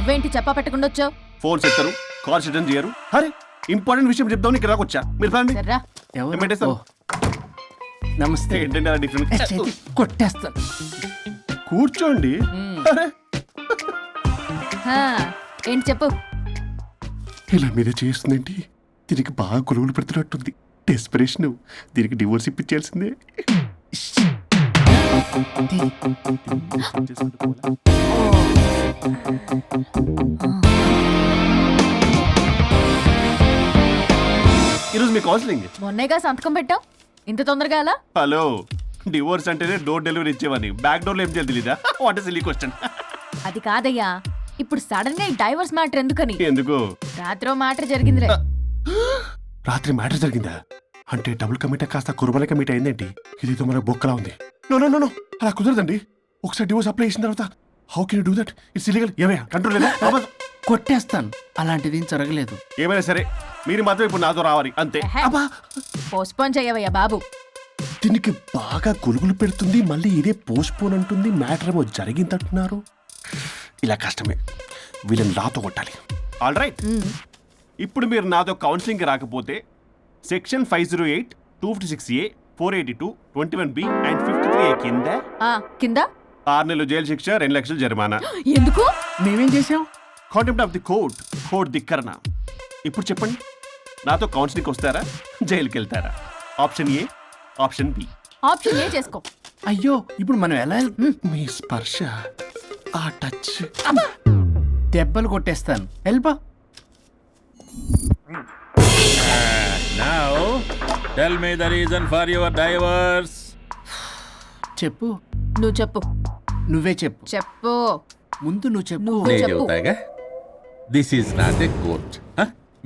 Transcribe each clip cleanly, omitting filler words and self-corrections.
నువ్వేంటి చెప్పా పెట్టకుండా వచ్చావు? ఫోన్ చెప్తారు, కాల్ అటెండ్ చేయరు. అరే ఇంపార్టెంట్ విషయం చెప్దాం ఇక్కడ రాకొచ్చా. మీరు ఫ్యామిలీ సర్రా. నమస్తే. ఏంటంటే అలా డిఫరెంట్. కొట్టేస్తాను. కూర్చోండి. అరే హా, ఏంటి చెప్పు. ఇలా మీద చేస్తుందేంటి? దీనికి బాగా కొలువులు పెడుతున్నట్టుంది. డెస్పిరేషన్. దీనికి డివోర్స్ ఇప్పించాల్సిందే. ఈరోజు మీ కౌన్సిలింగ్. మొన్నేగా సంతకం పెట్టావు, ఇంత తొందరగా అలా? హలో, డివోర్స్ అంటేనే డోర్ డెలివరీ ఇచ్చేవని, బ్యాక్ డోర్ లో ఏం చేయాలి తెలీదా? What is silly question. అది కాదయ్యా, ఇప్పుడు సడన్ గా ఈ డైవర్స్ మ్యాటర్ ఎందుకని? ఎందుకు? రాత్రో మ్యాటర్ జరిగిందిలే. రాత్రి మ్యాటర్ జరిగిందా? అంటే డబుల్ కమిట్ కాస్త కుర్బల కమిట్ అయిందేంటి? ఇదితో మనకు బొక్కలా ఉంది. నో నో నో నో, అలా కుదరదండి. ఒకసారి డివోర్స్ అప్లై చేసిన తర్వాత how can you do that? It's illegal. ఏమయ్యా కంట్రోల్ లేదా? కొట్టేస్తాను. అలాంటిది ఏం జరగలేదు. ఏమైనా సరే మీరు మాత్రం ఇప్పుడు నాతో రావాలి అంతే. పోస్ట్పోన్ చేయవయ్యా బాబు. దీనికి బాగా గొలుగులు పెడుతుంది, మళ్ళీ ఇదే పోస్ట్పోన్ అంటుంది. మ్యాటర్ ఏమో జరిగిందంటున్నారు. ఇలా కష్టమే. వీళ్ళని నాతో కొట్టాలి. ఆల్ రైట్, ఇప్పుడు మీరు నాతో కౌన్సిలింగ్కి రాకపోతే section 508, 256A, 482, 21B and 53A కింద కింద 6 నెలలు జైలు శిక్ష, 2 లక్షలు జరిమానా. ఎందుకు? మేమేం చేసాం? Contempt of the court, court ధిక్కరణ. ఇప్పుడు చెప్పండి, నాతో కౌన్సిలింగ్కి వస్తారా, జైలుకి వెళ్తారా? Option A, option B. Option A చేసుకో. అయ్యో, ఇప్పుడు మనం ఎలా? మీ స్పర్శ, ఆ టచ్. దెబ్బలు కొట్టేస్తాను. వెళ్ళిపో. Now, tell me the reason for your divorce. చెప్పు. నువ్వు చెప్పు. నువ్వే చెప్పు. చెప్పు. ముందు నువ్వు చెప్పు. నువ్వు నేను చెప్పు. చెబుతాగా. This is not a court.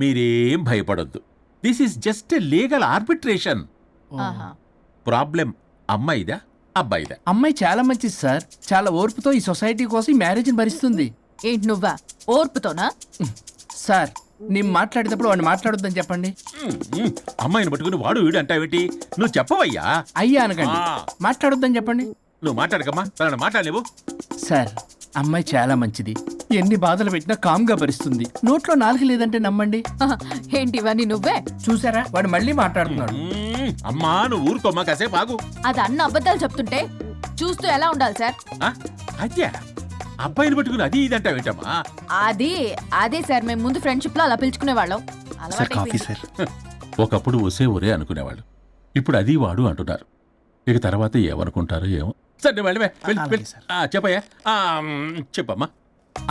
మీరేం భయపడొద్దు. This is just a legal arbitration. ఆహా. ప్రాబ్లం అమ్మాయిదా అబ్బాయిదా? అమ్మాయి చాలా మంచిది సార్. చాలా ఓర్పుతో ఈ సొసైటీ కోసం ఈ మ్యారేజ్ని భరిస్తుంది. ఏంటి నువ్వా? ఓర్పుతోనా? సార్, నేను మాట్లాడేటప్పుడు వాడిని మాట్లాడొద్దని చెప్పండి. అమ్మాయిని పట్టుకుని వాడు వీడు అంటావేంటి? నువ్వు చెప్పవయ్యా. అయ్యా అనకండి. మాట్లాడొద్దని చెప్పండి. నువ్వు మాట్లాడకమ్మా, తనను మాట్లాడలేవు. సార్, అమ్మాయి చాలా మంచిది. ఎన్ని బాధలు పెట్టినా కామ్గా భరిస్తుంది. నోట్లో నాలుగు లేదంటే నమ్మండి. ఏంటి ఇవన్నీ నువ్వే? చూసారా, వాడు మళ్ళీ మాట్లాడుతున్నాడు. అమ్మా నువ్వు ఊరుకోమ్మా, కాసేపు ఆగు. అది అన్న అబద్ధాలు చెప్తుంటే చూస్తూ ఎలా ఉండాలి సార్? అద్యా అబ్బాయిని పట్టుకుని అది ఇది అంటావేంటమ్మా? అదే సార్, మేము ముందు ఫ్రెండ్షిప్ లో అలా పిలుచుకునే వాళ్ళం. ఒకప్పుడు ఒసే ఒరే అనుకునేవాళ్ళు. ఇప్పుడు అది వాడు అంటున్నారు. ఇక తర్వాత ఏమనుకుంటారో ఏమో. సరే వెళ్ళవే, చెప్పయ్యా. చెప్పమ్మా.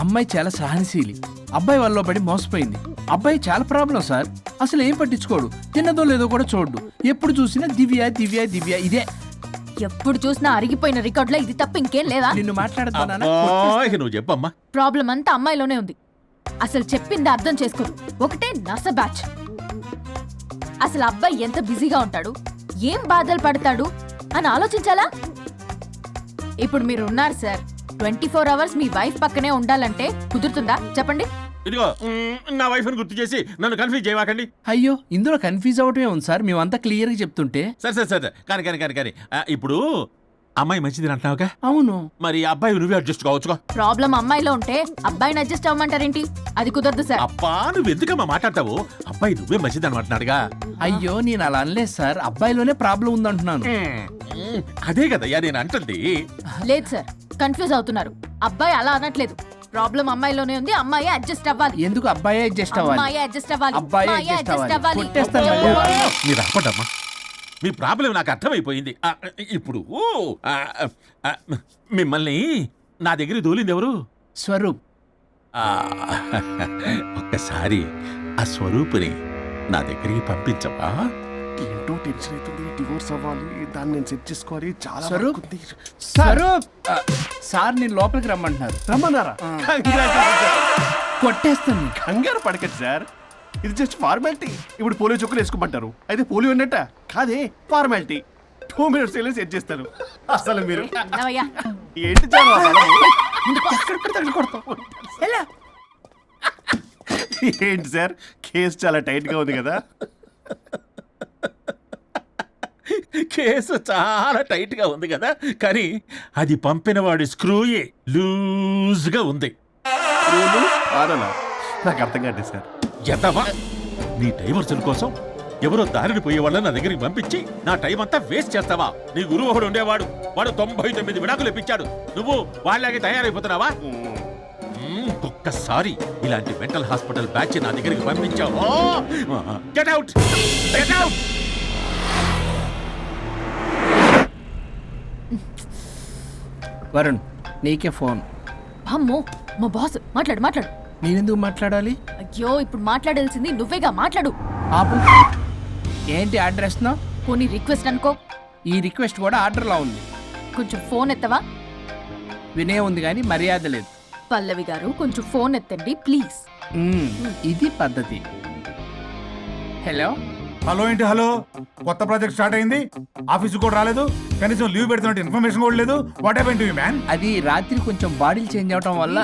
అమ్మాయి చాలా సహనశీలి. అబ్బాయి వాళ్ళలో పడి మోసపోయింది. అబ్బాయి చాలా ప్రాబ్లం సార్. అసలు ఏం పట్టించుకోడు. తిన్నదో లేదో కూడా చూడు. ఎప్పుడు చూసినా దివ్య దివ్య దివ్య ఇదే. ఎప్పుడు చూసినా అరిగిపోయిన రికార్డులో ఇది తప్ప ఇంకేం లేదా? నిన్ను మాట్లాడతానా? నువ్వు చెప్పమ్మా. ప్రాబ్లం అంతా అమ్మాయిలోనే ఉంది. అసలు చెప్పింది అర్థం చేసుకోదు. ఒకటే నస బ్యాచ్. అసలు అబ్బాయి ఎంత బిజీగా ఉంటాడు, ఏం బాధలు పడతాడు అని ఆలోచించాలా? ఇప్పుడు మీరు ఉన్నారు సార్, 24 hours మీ వైఫ్ పక్కనే ఉండాలంటే కుదురుతుందా చెప్పండి? ఇదిగో నా వైఫ్ ని గుర్తు చేసి నన్ను కన్ఫ్యూజ్ చేయవాకండి. అయ్యో, ఇందులో కన్ఫ్యూజ్ అవటమే ఉంది సార్. మేమంతా క్లియర్ గా చెప్తుంటే. సరే కానీ ఇప్పుడు అమ్మాయి మంచిది అంటున్నావుగా? అవును. మరి అబ్బాయి నువ్వే అడ్జస్ట్ కావచ్చుగా. ప్రాబ్లం అమ్మాయిలో ఉంటే అబ్బాయిని అడ్జస్ట్ అవ్వమంటారేంటి? అది కుదరదు సార్. అబ్బా నువ్వు ఎందుకమ్మా మాట్లాడతావు? అబ్బాయి నువ్వే మంచిది అనమాటున్నాడుగా. అయ్యో, నేను అలా అనలేదు సార్. అబ్బాయిలోనే ప్రాబ్లం ఉందంటున్నాను. అదే కదయ్యా నేను అంటుంది. లేదు సార్, కన్ఫ్యూజ్ అవుతున్నారు. అబ్బాయి అలా అనట్లేదు. ప్రాబ్లం అమ్మాయిలోనే ఉంది. అమ్మాయి అడ్జస్ట్ అవ్వాలి. ఎందుకు అబ్బాయి అడ్జస్ట్ అవ్వాలి? అమ్మాయి అడ్జస్ట్ అవ్వాలి. అబ్బాయి అమ్మాయి అడ్జస్ట్ అడ్జస్ట్ అవ్వాలి. అవ్వాలి. కొట్టేస్తాను. మీరు ఆపడమ్మా. మీ ప్రాబ్లం నాకు అర్థమైపోయింది. ఇప్పుడు మిమ్మల్ని నా దగ్గర దూలింది ఎవరు? స్వరూప్. ఒక్కసారి ఆ స్వరూపుని నా దగ్గరికి పంపించవా? ఏంటో టెన్షన్ అవుతుంది. డివోర్స్ అవ్వాలి, దాన్ని నేను సెట్ చేసుకోవాలి. చాలా స్వరూప్, స్వరూప్ సార్ నేను లోపలికి రమ్మంటున్నారు. రమ్మన్నారా? కొట్టేస్తాను. కంగారు పడకండి సార్, ఇది జస్ట్ ఫార్మాలిటీ. ఇప్పుడు పోలియో చుక్కలు వేసుకోమంటారు, అయితే పోలియో ఉన్నట్ట కాదే, ఫార్మాలిటీ. 2 minutes సెట్ చేస్తారు. అసలు మీరు నవయ్యా. ఏంటి ఏంటి సార్, కేసు చాలా టైట్ గా ఉంది కదా? కేసు చాలా టైట్ గా ఉంది కదా, కానీ అది పంపిన వాడి స్క్రూయే లూజ్ గా ఉంది. రూలు ఆనలా నాకు అర్థం కాదు సార్. ఎద్దవా నీ డైవర్సన్ కోసం ఎవరో దారిని పోయే వాళ్ళని నా దగ్గరికి పంపించి నా టైం అంతా వేస్ట్ చేస్తావా? నీ గురువు ఒకడు ఉండేవాడు, వాడు 99 విడాకులు ఇప్పించాడు. నువ్వు వాళ్ళకి తయారైపోతున్నావా? ఒక్కసారి ఇలాంటి మెంటల్ హాస్పిటల్ బ్యాచ్ నా దగ్గరికి పంపించావు, get out, get out. Varun నీకే ఫోన్. అమ్మో మా బాస్. మాట్లాడు మాట్లాడు. నేనెందుకు మాట్లాడాలి? అయ్యో ఇప్పుడు మాట్లాడాల్సింది నువ్వేగా, మాట్లాడు. ఆపు. ఏంటి ఆర్డర్ ఇస్తున్నావు? పోనీ రిక్వెస్ట్ అనుకో. ఈ రిక్వెస్ట్ కూడా ఆర్డర్లా ఉంది. కొంచెం ఫోన్ ఎత్తవా? వినే ఉంది కానీ మర్యాద లేదు. పల్లవి గారు కొంచెం ఫోన్ ఎత్తండి ప్లీజ్. ఇది పద్ధతి. హలో. హలో ఏంటి హలో? కొత్త ప్రాజెక్ట్ స్టార్ట్ అయింది, ఆఫీస్ కూడా రాలేదు, కనీసం లీవ్ పెడుతున్నట్టు ఇన్ఫర్మేషన్ కూడా లేదు. What happened to you man? అది రాత్రి కొంచెం బాడీలు చేంజ్ అవటం వల్ల.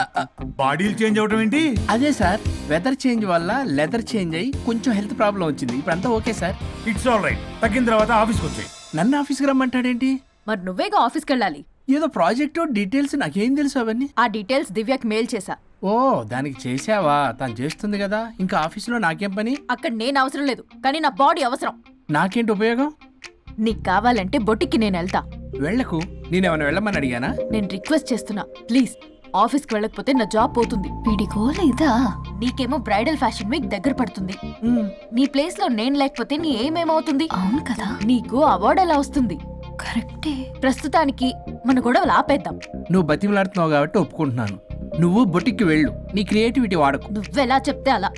బాడీలు చేంజ్ అవటం ఏంటి? అదే సార్, వెదర్ చేంజ్ వల్ల లెదర్ చేంజ్ అయ్యి కొంచెం హెల్త్ ప్రాబ్లం వచ్చింది. ఇప్పుడంతా okay sir. It's all right. తగ్గిన తర్వాత ఆఫీస్కి వచ్చాయి. నన్ను ఆఫీస్కి రమ్మంటాడేంటి? మరి నువ్వేగా ఆఫీస్కి వెళ్ళాలి. ఏదో ప్రాజెక్టు డీటెయిల్స్ నాకేం తెలుసు అవన్నీ. ఆ డీటెయిల్స్ దివ్యకి మెయిల్ చేశా. ఓ దానికి చేసావా? తను చేస్తుంది కదా, ఇంకా ఆఫీసులో నాకేం పని? అక్కడ నేను అవసరం లేదు, కానీ నా బాడీ అవసరం. నాకేంటి ఉపయోగం? నీకు కావాలంటే బొటిక్కి నేను వెళ్తా. వెళ్లకు. నేనేమైనా వెళ్ళమని అడిగానా? నేను రిక్వెస్ట్ చేస్తున్నా ప్లీజ్. ఆఫీస్కి వెళ్ళకపోతే నా జాబ్ పోతుంది. వీడికో లేదా? నీకేమో బ్రైడల్ ఫ్యాషన్ వీక్ దగ్గర పడుతుంది. నీ ప్లేస్ లో నేను లేకపోతే నీ ఏమేమవుతుంది? అవును కదా. నీకు అవార్డు ఎలా వస్తుంది? కరెక్టే. ప్రస్తుతానికి మన గొడవలు ఆపేద్దాం. నువ్వు బతిమలాడుతున్నావు కాబట్టి ఒప్పుకుంటున్నాను. నువ్వు బొటిక్కి వెళ్ళు, నీ క్రియేటివిటీ వాడకు. నువ్వెలా చెప్తే అలా.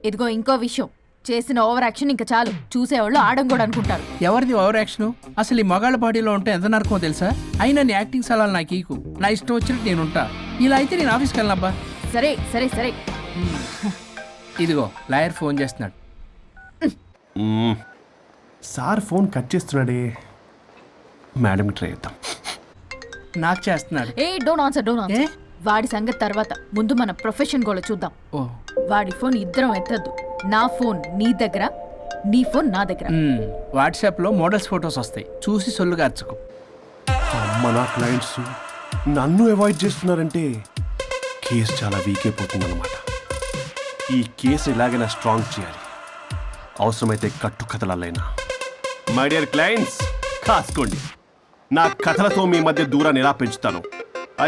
ఇదిగో ఇంకో విషయం, చేసిన ఓవర్ యాక్షన్ ఇంకా చాలు. చూసేవాళ్ళు ఆడం కూడా అనుకుంటారు. ఎవరిది ఓవర్ యాక్షన్? అసలు ఈ మగాళ్ళ బాడీలో ఉంటే ఎంత నరకమో తెలుసా? అయినా నీ యాక్టింగ్ సలాలు నాకు ఈకు. నా ఇష్టం వచ్చినట్టు నేను ఉంటా. ఇలా అయితే నేను ఆఫీస్కి వెళ్ళనబ్బా. సరే సరే సరే. ఇదిగో లాయర్ ఫోన్ చేస్తున్నాడు. సార్ ఫోన్ కట్ చేస్తున్నాడే. మేడంకి ట్రై చేద్దాం. నాకు చేస్తున్నాడు. Hey don't answer, don't hey? Answer. వాడి సంగతి తర్వాత, ముందు మన ప్రొఫెషన్ కూడా చూద్దాం. ఓ వాడి ఫోన్ ఇద్దరం ఎత్తద్దు. నా ఫోన్ నీ దగ్గర, నీ ఫోన్ నా దగ్గర. వాట్సాప్లో మోడల్స్ ఫొటోస్ వస్తాయి, చూసి సొల్లుగా అర్చుకో. అమ్మ నా క్లయింట్స్ నన్ను అవాయిడ్ చేస్తున్నారంటే కేసు చాలా వీక్ అయిపోతుందన్నమాట. ఈ కేసు ఎలాగైనా స్ట్రాంగ్ చేయాలి, అవసరమైతే కట్టు కథలైనా. మై డియర్ క్లయింట్స్, కాసుకోండి. నా కథలతో మీ మధ్య దూరాన్ని ఎలా పెంచుతాను.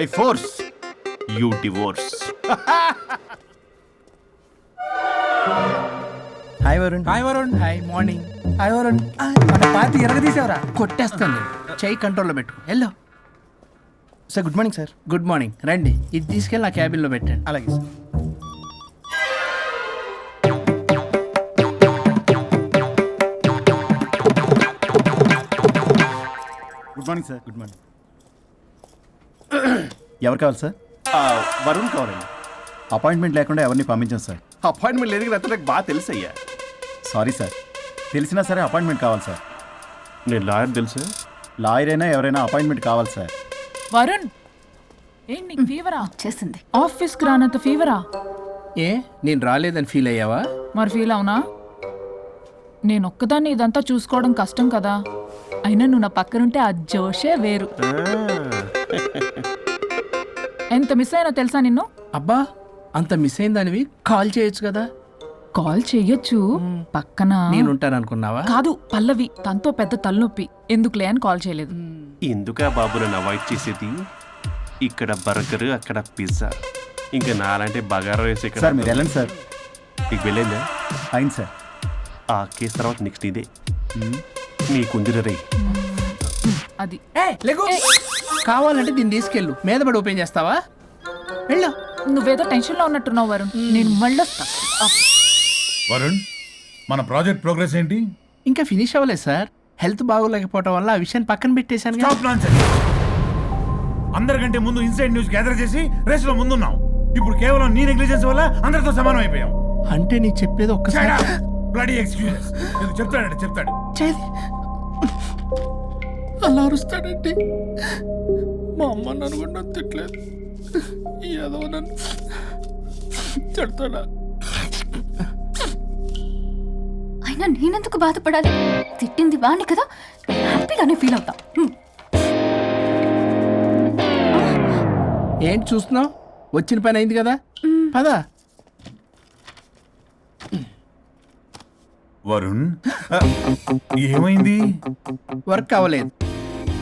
I force you divorce. Hi Varun. Hi Varun. Hi morning. Hi Varun. మన పార్టీ ఎరగదీసావరా? కొట్టేస్తాను నేను. చెయ్యి కంట్రోల్లో పెట్టుకో. Hello sir good morning sir. Good morning. రండి, ఇది తీసుకెళ్ళి నా క్యాబిన్లో పెట్టండి. అలాగే sir. Good morning sir. Good morning. ఎవరు కావాలి సార్? వరుణ్ కావాలండి. అపాయింట్మెంట్ లేకుండా ఎవరిని పంపించాం సార్. అపాయింట్మెంట్ లేదు కదా, నాకు బాగా తెలుసు అయ్యా. సారీ సార్, తెలిసినా సరే అపాయింట్మెంట్ కావాలి సార్. నేను లాయర్ తెలుసు. లాయర్ అయినా ఎవరైనా అపాయింట్మెంట్ కావాలి సార్. వరుణ్, ఏంటి నీకు ఫీవరా? చేసింది. ఆఫీస్కి రానంత ఫీవరా? ఏ నేను రాలేదని ఫీల్ అయ్యావా? మరి ఫీల్ అవునా? నేను ఒక్కదాన్ని ఇదంతా చూసుకోవడం కష్టం కదా. అయినా నువ్వు నా పక్కనుంటే ఆ జోషే వేరు. ఎంత మిస్ అయినా తెలుసా నిన్ను? అబ్బా అంత మిస్ అయిందానివి కాల్ చేయొచ్చు కదా. కాల్ చెయ్యొచ్చు, పక్కన నేనుంటాను అనుకున్నావా? కాదు, పల్లవి తనతో పెద్ద తలనొప్పి, ఎందుకులే అని కాల్ చేయలేదు. ఎందుకా బాబు నన్ను అవాయిడ్ చేసేది? ఇక్కడ బర్గర్, అక్కడ పిజ్జా, ఇంకా నాలంటే బగారా వేసి సార్ మీరు వెళ్ళండి సార్. నీకు వెళ్ళిందా? అయింది సార్. ఆ కేసు తర్వాత నెక్స్ట్ ఇదే నీకుందిరే రే. అది లేకు. కావాలంటే దీన్ని తీసుకెళ్ళు, మీద పడి ఓపెన్ చేస్తావా? వెళ్ళు. నువ్వేదో టెన్షన్లో ఉన్నట్టున్నావు వరుణ్. నేను మళ్ళొస్తా. వరుణ్, మన ప్రాజెక్ట్ ప్రోగ్రెస్ ఏంటి? ఇంకా ఫినిష్ అవ్వలేదు సార్. హెల్త్ బాగోలేకపోవడం వల్ల ఆ విషయాన్ని పక్కన పెట్టేశాను. Stop nonsense. అందరికంటే ముందు ఇన్సైడ్ న్యూస్ గ్యాదర్ చేసి రేస్ లో ముందున్నాం. ఇప్పుడు కేవలం నీ నెగ్లిజెన్స్ వల్ల అందరితో సమానం అయిపోయాం. అంటే నీకు చెప్పేది ఒక్కసారి బ్లడీ ఎక్స్క్యూజెస్. చెప్తాడంటే చెప్తాడు. చేది అలా అరుస్తాడంటే మా అమ్మ నన్ను కూడా నన్ను తిట్టలేదు, ఏదో నన్ను తిడతాడా? అయినా నేనెందుకు బాధపడాలి? తిట్టింది వాణ్ణి కదా, హ్యాపీగానే ఫీల్ అవుతా. ఏంటి చూస్తున్నావు? వచ్చిన పని అయింది కదా పదా. వరుణ్ ఏమైంది? వర్క్ అవ్వలేదు.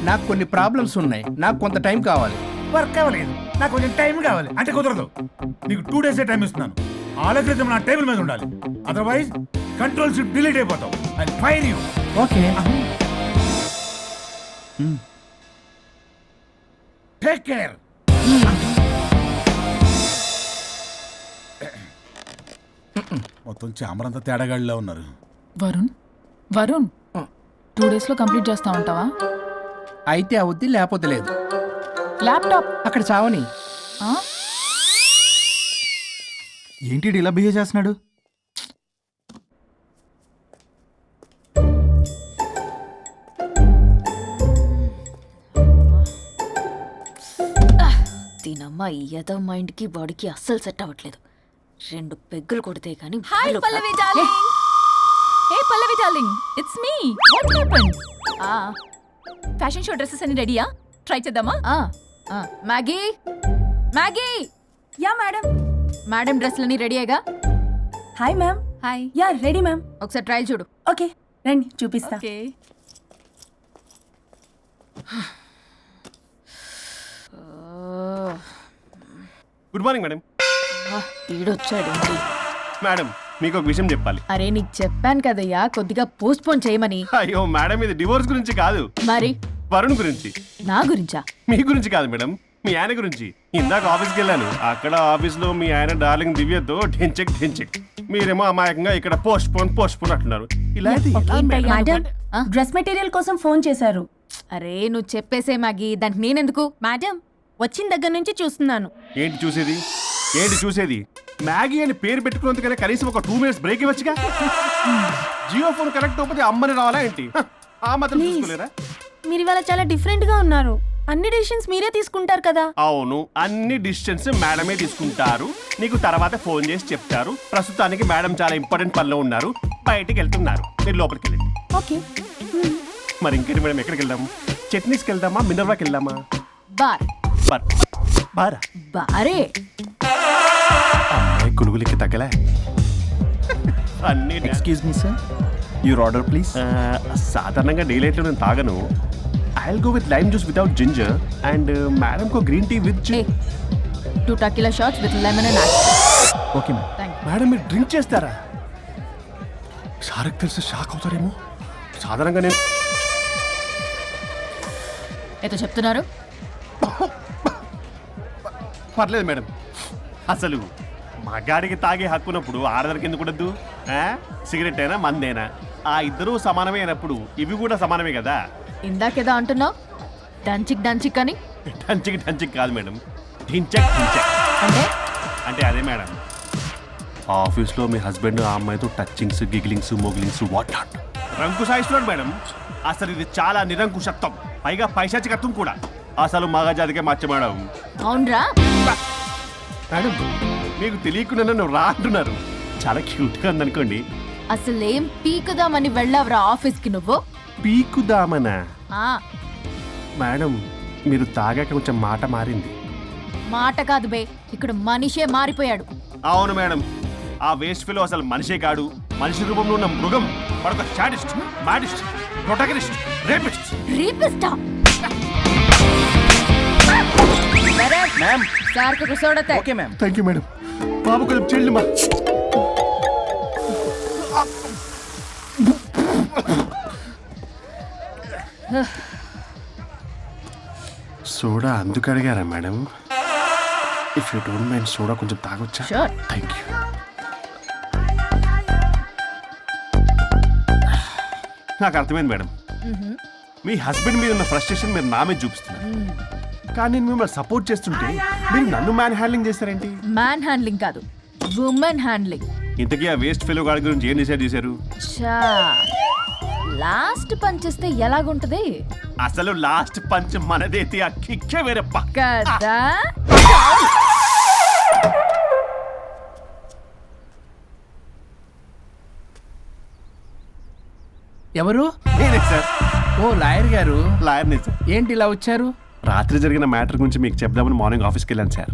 నాకు కొన్ని ప్రాబ్లమ్స్ ఉన్నాయి. నాకు కొంత టైం కావాలి. వర్క్ అవ్వలేదు, నాకు కొంచెం టైం కావాలి అంటే కుదరదు. నీకు 2 days టైం ఇస్తున్నాను. ఆలోచించడం నా టేబుల్ మీద ఉండాలి. అదర్వైజ్ కంట్రోల్ షిప్ డిలీట్ అయిపోతావు. I fire you. Okay. Take care. మొత్తం చామరంతా తేడాగాడిలా ఉన్నారు. వరుణ్ వరుణ్ 2 days లో కంప్లీట్ చేస్తా ఉంటావా? అయితే అవుద్ది, లేకపోతే లేదు. ల్యాప్టాప్ అక్కడ చావని. ఆ? ఏంటి ఇలా బిహేవ్ చేస్తున్నాడు? దీనమ్మ ఏదో మైండ్కి బాడీకి అస్సలు సెట్ అవ్వట్లేదు. 2 పెగ్గులు కొడితే కానీ hi Pallavi darling. Hey Pallavi darling, it's me. What happened? Fashion show dresses అన్ని రెడీయా? ట్రై చేద్దామా? Maggie Maggie, yeah madam. Madam డ్రెస్లన్నీ రెడీయేగా? Hi ma'am. Hi. Yeah ready ma'am. ఒకసారి ట్రయల్ చూడు. ఓకే రండి చూపిస్తా. ఓకే. Good morning madam. వీడొచ్చాడు. మేడం మీకు ఒక విషయం చెప్పాలి. అరే నీకు చెప్పాను కదయ్యా కొద్దిగా పోస్ట్ పోన్ చేయమని. అయ్యో మేడం, ఇది డివోర్స్ గురించి కాదు, మరి వరుణ్ గురించి. నా గురించా? మీ గురించి కాదు మేడం, మీ ఆయన గురించి. ఇందాక ఆఫీస్కి వెళ్ళాను. అక్కడ ఆఫీస్లో మీ ఆయన డార్లింగ్ దివ్యతో ఢెంచెక్ ఢెంచెక్, మీరేమో అమాయకంగా ఇక్కడ పోస్ట్ పోన్ అంటున్నారు. ఇలా అయితే ఎలా మేడం? మేడం ఆ? డ్రెస్ మెటీరియల్ కోసం ఫోన్ చేశారు. అరే నువ్వు చెప్పేసే మ్యాగీ, దానికి నేనెందుకు? మేడం వచ్చిన దగ్గర నుంచి చూస్తున్నాను. ఏంటి చూసేది? మ్యాగీ అని పేరు పెట్టుకున్నందుకనే కనీసం ఒక 2 minutes బ్రేక్ ఇవ్వచ్చుగా. జియో ఫోన్ కనెక్ట్ అవ్వకపోతే అమ్మని రావాలా ఏంటి? ఆ మాత్రం Please. చూసుకోలేరా? మీరు ఇవాళ చాలా డిఫరెంట్ గా ఉన్నారు. అన్ని డెసిషన్స్ మీరే తీసుకుంటారు కదా. అవును, అన్ని డిస్టెన్స్ మేడమే తీసుకుంటారు. నీకు తర్వాత ఫోన్ చేసి చెప్తారు. ప్రస్తుతానికి మేడం చాలా ఇంపార్టెంట్ పనిలో ఉన్నారు, బయటికి వెళ్తున్నారు. మీరు లోపలికి వెళ్ళండి. ఓకే. మరి ఇంకేంటి మేడం, ఎక్కడికి వెళ్దాం? చట్నీస్కి వెళ్దామా, మినర్వాకి వెళ్దామా? బార్ బారా? బారే. అమ్మాయి కులుగులకి తగ్గలే. అన్ని excuse me sir, your order please. సాధారణంగా డే లైట్లో నేను తాగను. I'll go with lime juice without ginger and madam కో green tea with. 2 tequila shots with lemon and ice. Okay ma'am. Thank you. Madam మీరు డ్రింక్ చేస్తారా? సార్కి తెలిసి shock అవుతారేమో. సాధారణంగా నేను ఏదో చెప్తున్నారు. పర్లేదు మేడం. అసలు మగాడికి తాగే హక్కున్నప్పుడు ఆడదానికి ఎందుకు ఉండద్దు? సిగరెట్ అయినా మందేనా ఆ ఇద్దరూ సమానమే అయినప్పుడు ఇవి కూడా సమానమే కదా. ఇందాకేదో అంటున్నావు, డంచిక్ అని. డంచిక్ కాదు మేడం, ఢించక్. అంటే అంటే అదే మేడం, ఆఫీస్లో మీ హస్బెండ్ ఆ అమ్మాయితో టచ్చింగ్స్, గిగ్లింగ్స్, మోగ్లింగ్స్ వాట్ నాట్ రంకు సాయిస్తున్నాడు మేడం. అసలు ఇది చాలా నిరంకుశత్వం, పైగా పైశాచికత్వం కూడా. అసలు మగజాతికే మచ్చ మేడం. అవునరా? మేడం మీకు తెలియకుండా నన్ను రా అంటున్నారు. చాలా క్యూట్గా ఉందనుకోండి. అసలేం పీకుదామని వెళ్ళావురా ఆఫీస్కి నువ్వు? పీకుదామనా? ఆ మేడం మీరు తాగాక కొంచెం మాట మారింది. మాట కాదు బే, ఇక్కడ మనిషే మారిపోయాడు. అవును మేడం, ఆ వేస్ట్ ఫెలో అసలు మనిషే కాడు. మనిషి రూపంలో ఉన్న మృగం. మరొక శాడిస్ట్, మాడిస్ట్, ప్రొటగనిస్ట్, రేపిస్ట్. రీపిస్టా మ్యామ్. సార్ కు కూర్చోడతే. Okay ma'am. Thank you madam. బాబు కొంచెం చెల్లి మా సోడా అందుకు అడిగారా madam? If you don't mind soda కొంచెం తాగొచ్చా? Sure. Thank you. నాకు అర్థమైంది మేడం, మీ హస్బెండ్ మీద ఉన్న ఫ్రస్ట్రేషన్ మీరు నా మీద చూపిస్తున్నారు. కానీ నేను మిమ్మల్ని సపోర్ట్ చేస్తుంటే మీరు నన్ను మ్యాన్ హ్యాండ్లింగ్ చేస్తారేంటి? మ్యాన్ హ్యాండ్లింగ్ కాదు, ఉమెన్ హ్యాండ్లింగ్. ఇంతకీ ఆ వేస్ట్ ఫెలో గాడి గురించి ఏం డిసైడ్ చేశారు? చా లాస్ట్ పంచ్ ఇస్తే ఎలాగుంటది అసలు లాస్ట్ పంచ్ మనదైతే ఆ కిక్కే వేరే పక్క. కదా? ఎవరు? నేనే సార్, ఓ లాయర్ గారు. లాయర్ని సార్. ఏంటి ఇలా వచ్చారు? రాత్రి జరిగిన మ్యాటర్ గురించి మీకు చెప్దామని మార్నింగ్ ఆఫీస్కి వెళ్ళాను సార్.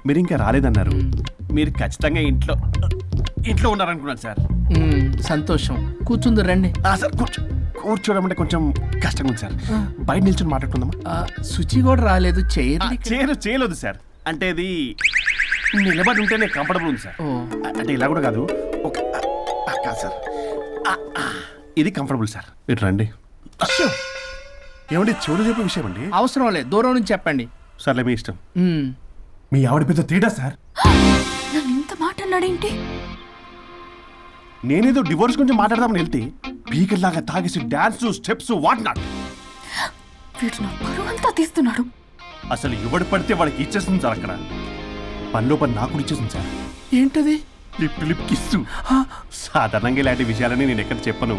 మీరు ఇంకా రాలేదన్నారు. మీరు ఖచ్చితంగా ఇంట్లో ఉన్నారనుకున్నాను సార్. సంతోషం. కూర్చుంది రండి. సార్ కూర్చోవడం అంటే కొంచెం కష్టంగా ఉంది సార్. బయట నిల్చొని మాట్లాడుకుందామా? శుచి కూడా రాలేదు. చేయలేదు సార్. అంటే ఇది నిలబడి ఉంటేనే కంఫర్టబుల్ ఉంది సార్. అంటే ఇలా కూడా కాదు. కాదు సార్, ఇది కంఫర్టబుల్ సార్. ఇటు రండి. ఏమండి చెవులు చెప్పే విషయం అండి. అవసరం లేదు, దూరం నుంచి చెప్పండి. సర్లే మీ ఇష్టం. మీ ఆవిడ పెద్ద తేడా సార్. నన్ను ఇంత మాట అన్నాడేంటి? నేనేదో డివోర్స్ గురించి మాట్లాడదామని వెళ్తే పీకల్లాగా తాగేసి డాన్స్ స్టెప్స్ వాట్ నాట్. వీడు నా పరువు అంతా తీస్తున్నాడు. అసలు ఎవడు పడితే వాడికి ఇచ్చేస్తుంది సార్. అక్కడ పనిలో పని నాకు ఇచ్చేస్తుంది సార్. ఏంటది? Lip kiss. సాధారణంగా ఇలాంటి విషయాలని నేను ఎక్కడ చెప్పను.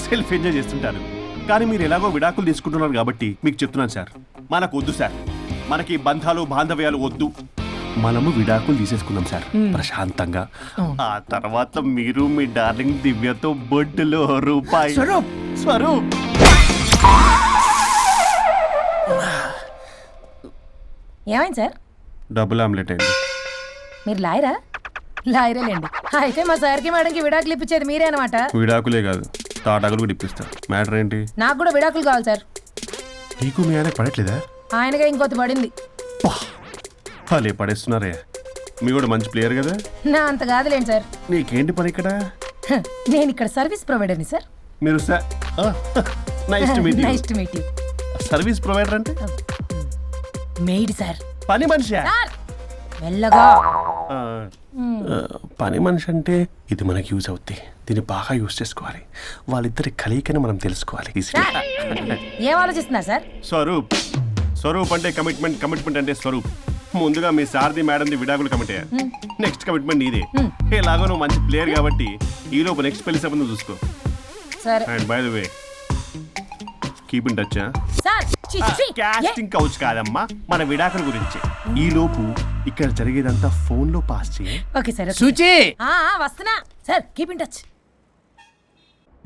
సెల్ఫ్ ఎంజాయ్ చేస్తుంటాను. కానీ మీరు ఎలాగో విడాకులు తీసుకుంటున్నారు కాబట్టి మీకు చెప్తున్నాను సార్. మనకు వద్దు సార్. మనకి బంధాలు బాంధవ్యాలు వద్దు. మనము విడాకులు తీసేసుకుందాం సార్ ప్రశాంతంగా. ఆ తర్వాత మీరు మీ డార్లింగ్ దివ్యతో బొడ్డులో రూపాయి. స్వరూప్ ఏమైంది సార్? డబుల్ ఆమ్లెట్ అయింది. మీరు లాయరా? లాయరేలేండి. అయితే మా సార్కి మేడంకి విడాకులు ఇప్పించేది మీరే అనమాట. విడాకులే కాదు, తాటాకులు కూడా ఇప్పిస్తారు. మ్యాటర్ ఏంటి? నాకు కూడా విడాకులు కావాలి సార్. నీకు మీ ఆయన పడట్లేదా? ఆయనగా ఇంకొకటి పడింది. వాళ్ళే పడేస్తున్నారే. మీ కూడా మంచి ప్లేయర్ కదా. నా అంత కాదులేండి సార్. నీకేంటి పని ఇక్కడ? నేను ఇక్కడ సర్వీస్ ప్రొవైడర్ని సార్. మీరు nice to meet you. Nice to meet you. Service provider అంటే మెయిడ్ సార్. పని మనిషి. మెల్లగా. పని మనిషి అంటే ఇది మనకి యూజ్ అవుద్ది. దీన్ని బాగా యూజ్ చేసుకోవాలి. వాళ్ళిద్దరి కలయికని మనం తెలుసుకోవాలి. ఏం ఆలోచిస్తున్నారు సార్? స్వరూప్ అంటే కమిట్మెంట్ అంటే స్వరూప్. ముందుగా మీ సార్ది మేడంది విడాకులు కమిట్ అయ్యారు. నెక్స్ట్ కమిట్మెంట్ నీదే. ఎలాగో నువ్వు మంచి ప్లేయర్ కాబట్టి ఈ లోపు నెక్స్ట్ పెళ్లి సంబంధం చూసుకో. సరే. And by the way keep in touch. Sir casting couch కాదమ్మా, మన విడాకుల గురించి. ఈ లోపు ఇక్కడ జరిగేదంతా ఫోన్ లో పాస్ చేయి. Okay sir. శుచి వస్తున్నా sir. Keep in touch.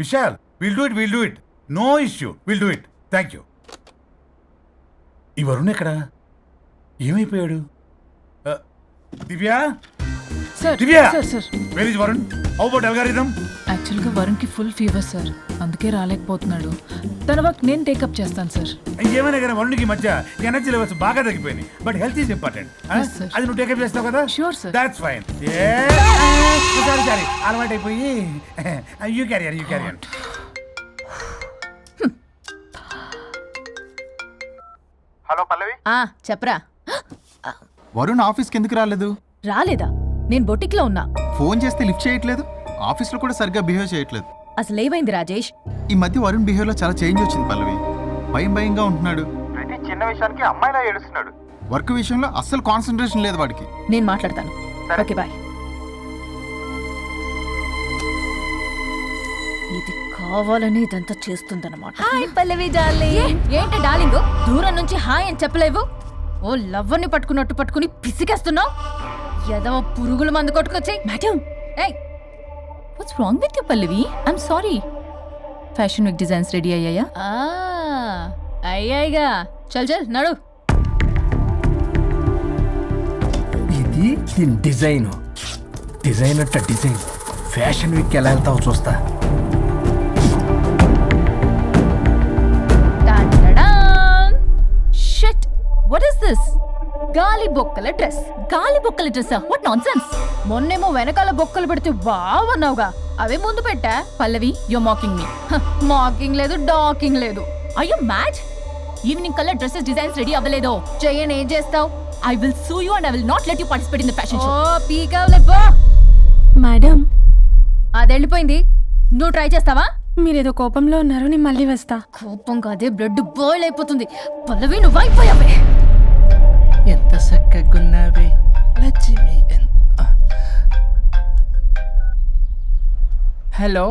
Vishal, will do it. No issue, will do it. Thank you. ఈ వరుణ్ ఎక్కడ? ఏమైపోయాడు? Divya, sir Divya, sir where is Varun? How about algorithm? యాక్చువల్గా వరుణ్కి ఫుల్ ఫీవర్ సార్, అందుకే రాలేకపోతున్నాడు. తన వర్క్ నేను టేకప్ చేస్తాను సార్. ఏమైనా కానీ వరుణ్కి మధ్య ఎనర్జీ లెవెల్స్ బాగా తగ్గిపోయింది. But health is important. Yes, sir. అది నువ్వు టేకప్ చేస్తావు కదా? Sure, sir. That's fine. Sorry అలవాటు అయిపోయి. You carrier. హలో పల్లవి. చెప్పరా. వరుణ్ ఆఫీస్కి ఎందుకు రాలేదు? రాలేదా? నేను బొటిక్లో ఉన్నా. ఫోన్ చేస్తే లిఫ్ట్ చేయట్లేదు. ఆఫీస్లో కూడా సరిగ్గా బిహేవ్ చేయట్లేదు. అసలు ఏమైంది రాజేష్? ఈ మధ్య వరుణ్ బిహేవ్లో చాలా చేంజ్ వచ్చింది పల్లవి. భయంగా ఉంటున్నాడు. ప్రతి చిన్న విషయానికి అమ్మాయిలా ఏడుస్తున్నాడు. వర్క్ విషయంలో అస్సలు కాన్సన్ట్రేషన్ లేదు వాడికి. నేను మాట్లాడతాను. Okay bye. ఇది కావాలని ఇదంతా చేస్తుందన్నమాట. Hi Pallavi darling. ఏంటి డార్లింగ్ దూరం నుంచి హాయ్ అని చెప్పలేవు? ఓ లవ్వర్ని పట్టుకుని పిసికేస్తున్నావు. ఏదో పురుగుల మందు కొట్టుకొచ్చి. Madam, what's wrong with you Pallavi? I'm sorry. Fashion week designs ready అయ్యాయా? అయ్యాయిగా. చల్ నడు. ఇది దీని డిజైన్ అట్ట డిజైన్. ఫ్యాషన్ వీక్ ఎలా వెళ్తావు చూస్తా. Shit, what is this? గాలి బొక్కల డ్రెస్. గాలి బొక్కల డ్రెస్సా? What nonsense. మొన్నేమో వెనకాల బొక్కలు పెడితే వావ్ అన్నావుగా, అవే ముందు పెట్టా. Pallavi, you mocking me. Mocking లేదు, డాకింగ్ లేదు. Are you mad? Evening colour dresses designs ready అవ్వలేదో? చెయ్యని ఏం చేస్తావు? I will sue you and I will not let you participate in the fashion show. ఓ పీకావులే పో. మేడం, అది వెళ్ళిపోయింది. నువ్వు ట్రై చేస్తావా? మీరేదో కోపంలో ఉన్నారు, నేను మళ్ళీ వస్తా. కోపం కాదే, బ్లడ్ బాయిల్ అయిపోతుంది. పల్లవి నువ్వు అయిపోయావే. ఎంత చక్కగున్నావే లక్ష్మి. హలో